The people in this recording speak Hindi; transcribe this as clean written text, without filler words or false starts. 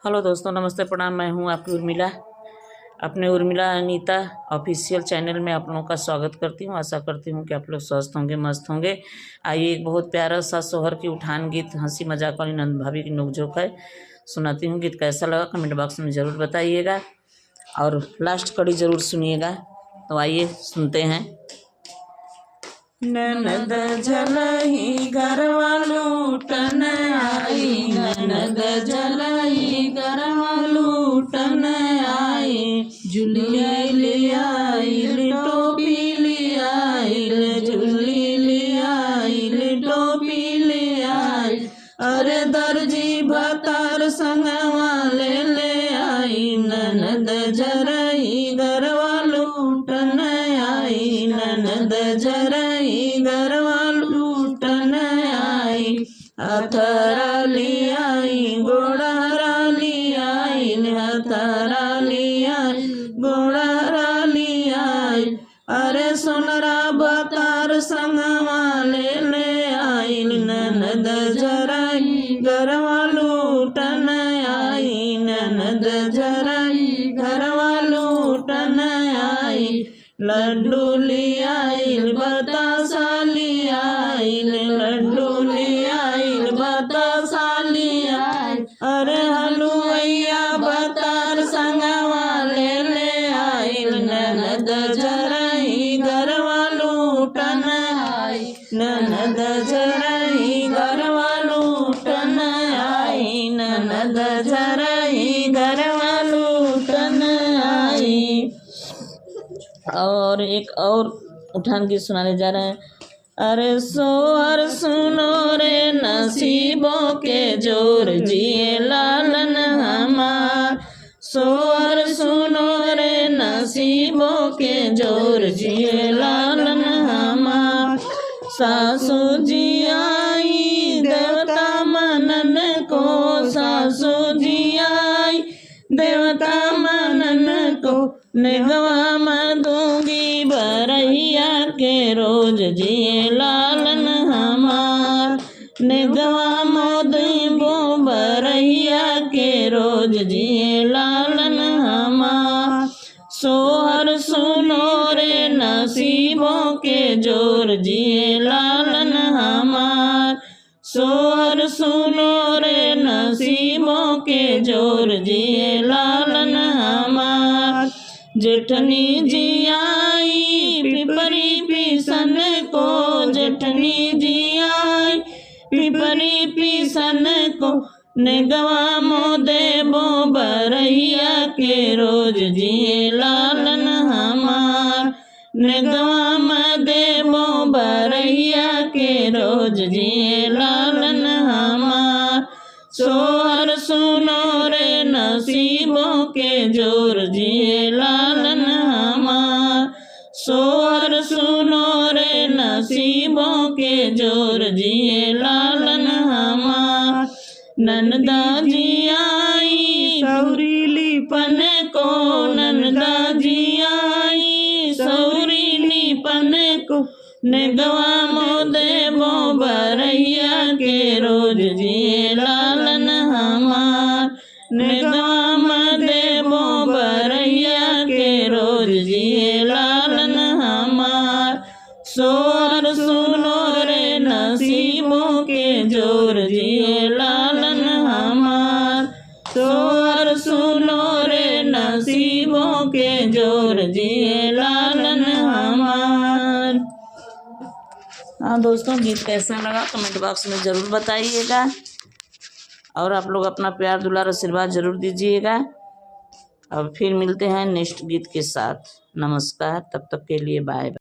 हेलो दोस्तों, नमस्ते, प्रणाम। मैं हूं आपकी उर्मिला, अपने उर्मिला अनीता ऑफिशियल चैनल में आप लोगों का स्वागत करती हूं। आशा करती हूं कि आप लोग स्वस्थ होंगे, मस्त होंगे। आइए, एक बहुत प्यारा सा सोहर की उठान गीत, हंसी मजाक वाली नंद भाभी की नोकझोंक है, सुनाती हूँ। गीत कैसा लगा कमेंट बॉक्स में ज़रूर बताइएगा और लास्ट कड़ी ज़रूर सुनिएगा। तो आइए सुनते हैं। ननद झलही घरवा लूटन आई, ननद झलही घरवा लूटन आई, झुलिया ले आइल टोपी ले आइल, झुली ले आइल टोपी ले आइल। अरे दर्जी भतार संगवा ले आई, ननद झरई घरवा लूटन आई, ननद झरई घरवा लूटन आई। हथरा ले आई गोड़ारा ले आई, हथरा ले आई गोड़ारा ले आई। अरे सोनरा भतार संगवा ले आई, ननद झरई घरवा लूटन आई, ननद झरई घरवा लूटन आई। लड्डू ले आइल बतासा ले आइल, लड्डू ले आइल बतासा ले आइल। अरे हलुवैया भतार संगवा ले आइल, ननद झरई घरवा लूटन आई, ननद झरई घरवा लूटन आई, ननद झरई घरवा लूटन आई। और एक और उठान गीत सुनाने जा रहे हैं। अरे सोहर सुनो रे नसीबों के जोर, जिए लालन हमार। सोहर सुनो रे नसीबों के जोर, जिए लालन हमार। सासू जी आई देवता मनन को, सासू जी आई देवता मनन को। निगवा मैं दूंगी बरैया के रोज, जिए लालन हमार। निगवा मोदीबो बरैया के रोज, जिए लालन हमार। सोहर सुनो रे नसीबों के जोर, जिए लालन हमार। सोहर सुनो रे नसीबों के जोर, जिए लालन हमार। जेठनी जी आई पिपरी पीसन को, जेठनी जी आई पिपरी पीसन को। निगवा मोदेबो बरैया के रोज, जिए लालन हमार। निगवा मदेबो बरैया के रोज, जिए लालन हमार। सोहर सुनो रे नसीबों के जोर, जिए लालन हमार। सोहर सुनो रे नसीबों के जोर, जिए लालन हमार। ननदा जी आई सौरी लिपन को, ननदा जी आई सौरी लिपन को। निगवा मोदेबो बरैया के रोज, जिए लालन हमार। निगवा मदेबो बरैया के रोज, जिए लालन हमार। सोहर सुनो रे नसीबों के जोर, जिए लालन हमार। सोहर सुनो रे नसीबों के जोर, जिए लालन हमार। हाँ दोस्तों, गीत कैसा लगा कमेंट बॉक्स में ज़रूर बताइएगा और आप लोग अपना प्यार दुलार आशीर्वाद ज़रूर दीजिएगा। अब फिर मिलते हैं नेक्स्ट गीत के साथ। नमस्कार, तब तक के लिए बाय।